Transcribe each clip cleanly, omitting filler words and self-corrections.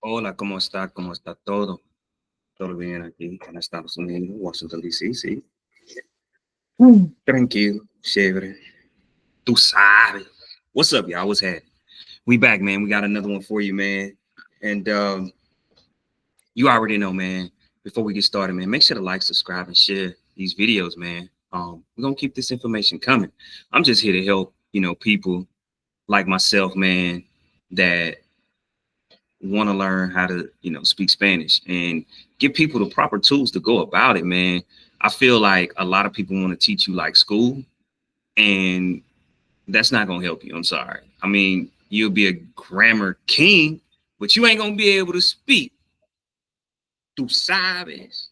Hola, ¿cómo está? ¿Cómo está todo? Todo bien aquí en Estados Unidos, Washington, D.C., sí. Tranquilo, chévere. Tú sabes. What's up, y'all? What's happening? We back, man. We got another one for you, man. And you already know, man. Before we get started, man, make sure to like, subscribe, and share these videos, man. We're gonna keep this information coming. I'm just here to help, people like myself, man, that want to learn how to, speak Spanish and give people the proper tools to go about it, man. I feel like a lot of people want to teach you like school, and that's not going to help you. I'm sorry. I mean, you'll be a grammar king, but you ain't going to be able to speak. Tú sabes.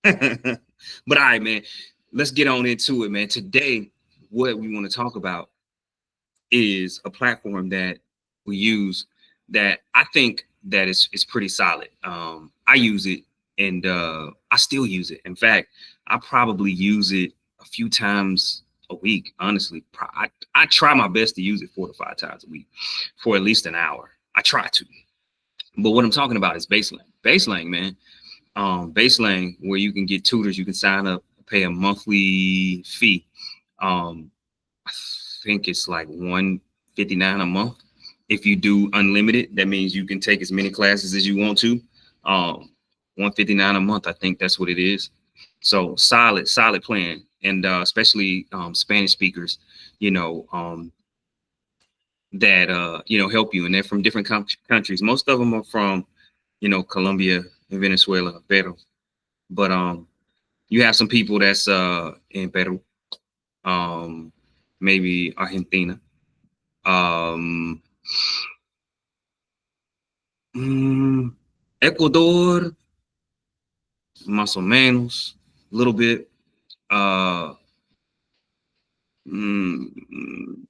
But all right, man, let's get on into it, man. Today, what we want to talk about is a platform that we use that I think that is pretty solid. I use it and I still use it. In fact, I probably use it a few times a week. Honestly, I try my best to use it 4 to 5 times a week for at least an hour. I try to. But what I'm talking about is Baselang. Baselang, man. Baselang, where you can get tutors, you can sign up, pay a monthly fee. I think it's like 159 a month. If you do unlimited, that means you can take as many classes as you want to. 159 a month, I think that's what it is. So solid plan, and especially Spanish speakers, you know, that help you, and they're from different countries. Most of them are from Colombia and Venezuela, Peru, but you have some people that's in Peru, um, maybe Argentina, um, mm, Ecuador, más o menos, a little bit. Uh,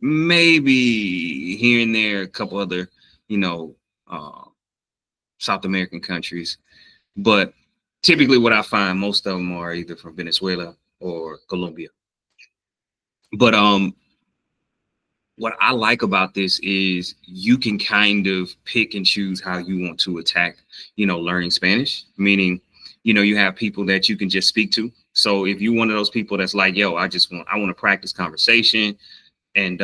Maybe here and there, a couple other, you know, uh, South American countries. But typically, what I find, most of them are either from Venezuela or Colombia. But what I like about this is you can kind of pick and choose how you want to attack, learning Spanish, meaning, you have people that you can just speak to. So if you're one of those people that's like, yo, I want to practice conversation and,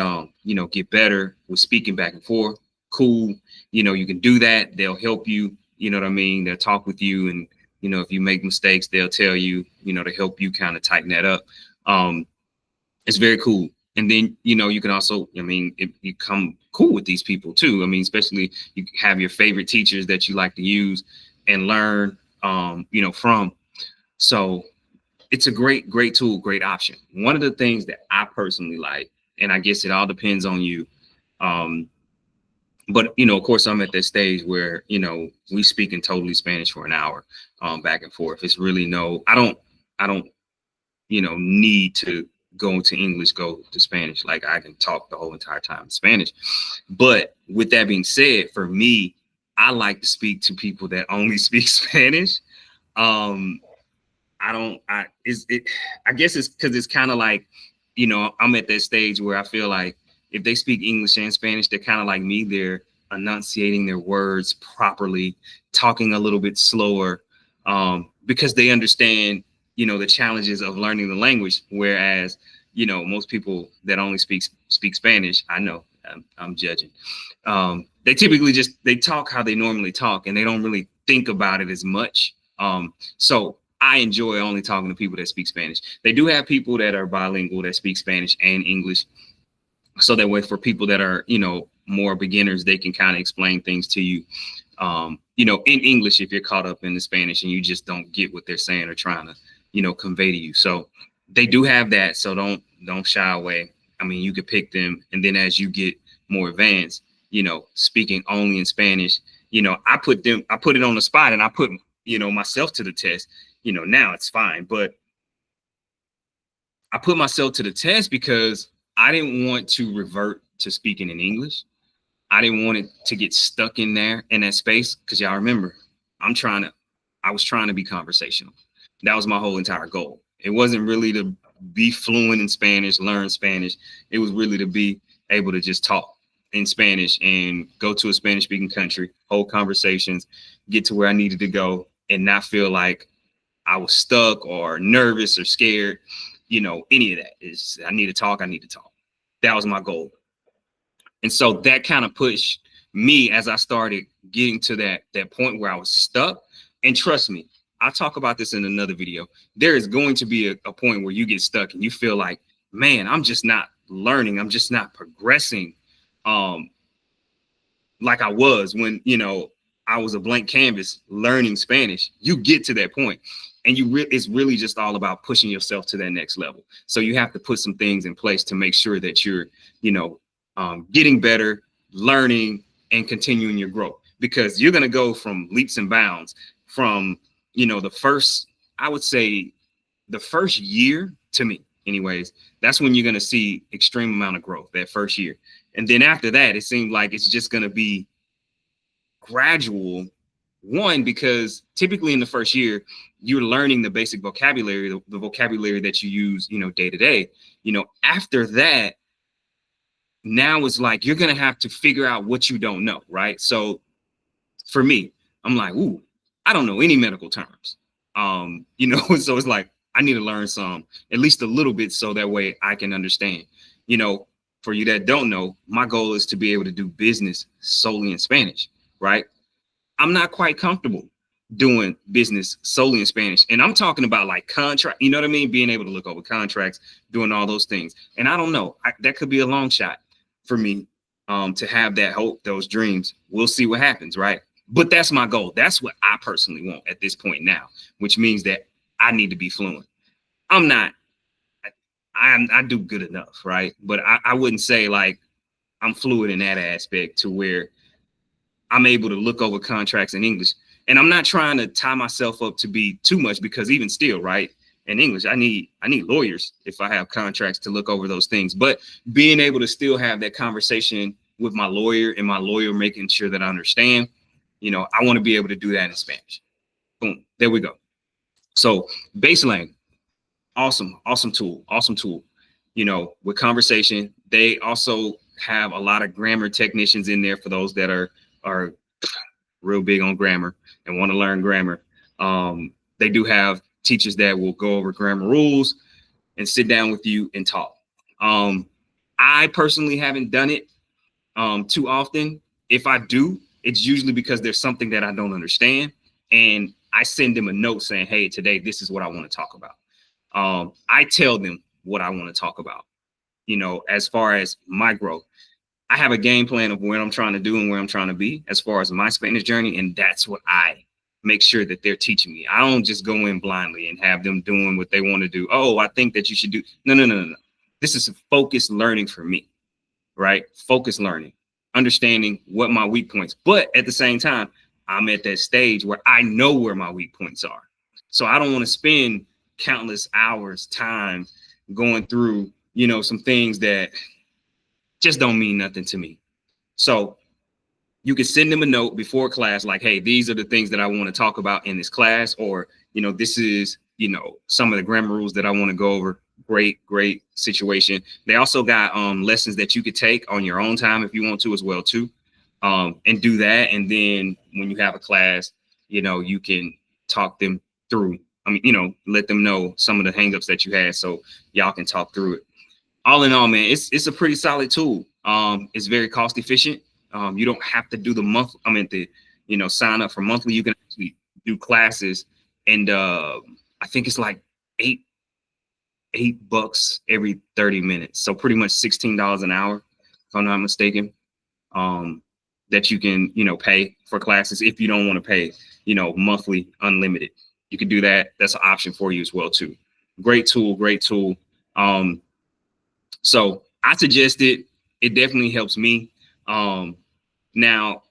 get better with speaking back and forth. Cool. You can do that. They'll help you. You know what I mean? They'll talk with you. And, if you make mistakes, they'll tell you, to help you kind of tighten that up. It's very cool. And then, you can also, if you come cool with these people too. I mean, especially you have your favorite teachers that you like to use and learn, from. So it's a great tool, great option. One of the things that I personally like, and I guess it all depends on you. Um, but of course, I'm at that stage where, we speak in totally Spanish for an hour, back and forth. It's really I don't need to go to English, go to Spanish. Like I can talk the whole entire time in Spanish. But with that being said, for me, I like to speak to people that only speak Spanish. Um, I don't, I is it, I guess it's because it's kind of like, I'm at that stage where I feel like if they speak English and Spanish, they're kind of like me. They're enunciating their words properly, talking a little bit slower, because they understand, the challenges of learning the language. Whereas, most people that only speak Spanish, I know I'm judging. They typically they talk how they normally talk, and they don't really think about it as much. So I enjoy only talking to people that speak Spanish. They do have people that are bilingual that speak Spanish and English. So that way, for people that are, more beginners, they can kind of explain things to you, in English if you're caught up in the Spanish and you just don't get what they're saying or trying to, convey to you. So they do have that. So don't shy away. I mean, you could pick them. And then as you get more advanced, speaking only in Spanish, I put it on the spot, and I put, myself to the test. Now it's fine. But I put myself to the test because I didn't want to revert to speaking in English. I didn't want it to get stuck in there in that space, because y'all remember, I was trying to be conversational. That was my whole entire goal. It wasn't really to be fluent in Spanish, learn Spanish. It was really to be able to just talk. in Spanish and go to a Spanish speaking country, hold conversations, get to where I needed to go, and not feel like I was stuck or nervous or scared. Any of that is, I need to talk. I need to talk. That was my goal. And so that kind of pushed me as I started getting to that point where I was stuck. And trust me, I'll talk about this in another video. There is going to be a point where you get stuck and you feel like, man, I'm just not learning. I'm just not progressing. Like I was when, I was a blank canvas learning Spanish. You get to that point and it's really just all about pushing yourself to that next level. So you have to put some things in place to make sure that you're, getting better, learning, and continuing your growth, because you're going to go from leaps and bounds from, I would say the first year, to me anyways, that's when you're going to see extreme amount of growth that first year. And then after that, it seems like it's just going to be gradual. One, because typically in the first year, you're learning the basic vocabulary, the vocabulary that you use, day to day. After that, now it's like you're going to have to figure out what you don't know, right? So for me, I'm like, ooh, I don't know any medical terms. So it's like, I need to learn some, at least a little bit, so that way I can understand. For you that don't know, my goal is to be able to do business solely in Spanish, right? I'm not quite comfortable doing business solely in Spanish. And I'm talking about like contract, you know what I mean? Being able to look over contracts, doing all those things. And I don't know, that could be a long shot for me to have that hope, those dreams. We'll see what happens, right? But that's my goal. That's what I personally want at this point now, which means that I need to be fluent. I'm not, I do good enough, right? But I wouldn't say like I'm fluid in that aspect to where I'm able to look over contracts in English. And I'm not trying to tie myself up to be too much, because even still, right, in English, I need lawyers if I have contracts to look over those things. But being able to still have that conversation with my lawyer and my lawyer making sure that I understand, I want to be able to do that in Spanish. Boom, there we go. So Baselang, awesome tool. With conversation, they also have a lot of grammar technicians in there for those that are real big on grammar and want to learn grammar. They do have teachers that will go over grammar rules and sit down with you and talk. I personally haven't done it too often. If I do, it's usually because there's something that I don't understand, and I send them a note saying, hey, today, this is what I want to talk about. I tell them what I want to talk about, as far as my growth. I have a game plan of what I'm trying to do and where I'm trying to be as far as my Spanish journey. And that's what I make sure that they're teaching me. I don't just go in blindly and have them doing what they want to do. Oh, I think that you should do. No. This is a focused learning for me, right? Focused learning, understanding what my weak points. But at the same time, I'm at that stage where I know where my weak points are. So I don't want to spend countless hours time going through, some things that just don't mean nothing to me. So you can send them a note before class, like, hey, these are the things that I want to talk about in this class, or, this is, some of the grammar rules that I want to go over. Great situation. They also got lessons that you could take on your own time if you want to as well too, and do that. And then when you have a class, you can talk them through. Let them know some of the hangups that you had, so y'all can talk through it. All in all, man, it's a pretty solid tool. It's very cost efficient. You don't have to do the month. Sign up for monthly. You can actually do classes, and I think it's like $8 every 30 minutes. So pretty much $16 an hour, if I'm not mistaken. That you can, pay for classes if you don't want to pay, monthly unlimited. You can do that. That's an option for you as well too. Great tool. So I suggest it. It definitely helps me. Now,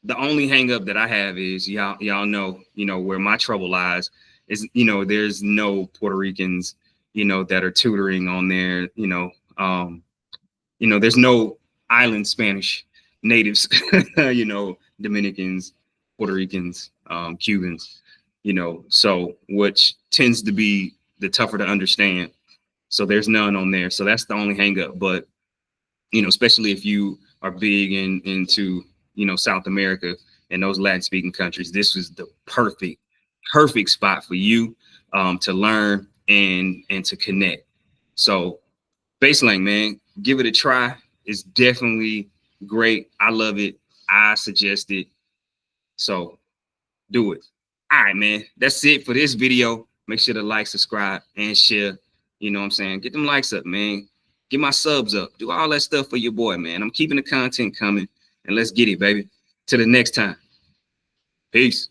the only hang up that I have is y'all know, where my trouble lies is, there's no Puerto Ricans, that are tutoring on there, there's no island Spanish natives, Dominicans, Puerto Ricans, Cubans, so which tends to be the tougher to understand. So there's none on there. So that's the only hang up. But, especially if you are big into South America and those Latin speaking countries, this was the perfect spot for you to learn and to connect. So Baselang, man, give it a try. It's definitely great. I love it. I suggest it. So do it. All right, man. That's it for this video. Make sure to like, subscribe, and share. You know what I'm saying? Get them likes up, man. Get my subs up. Do all that stuff for your boy, man. I'm keeping the content coming. And let's get it, baby. Till the next time. Peace.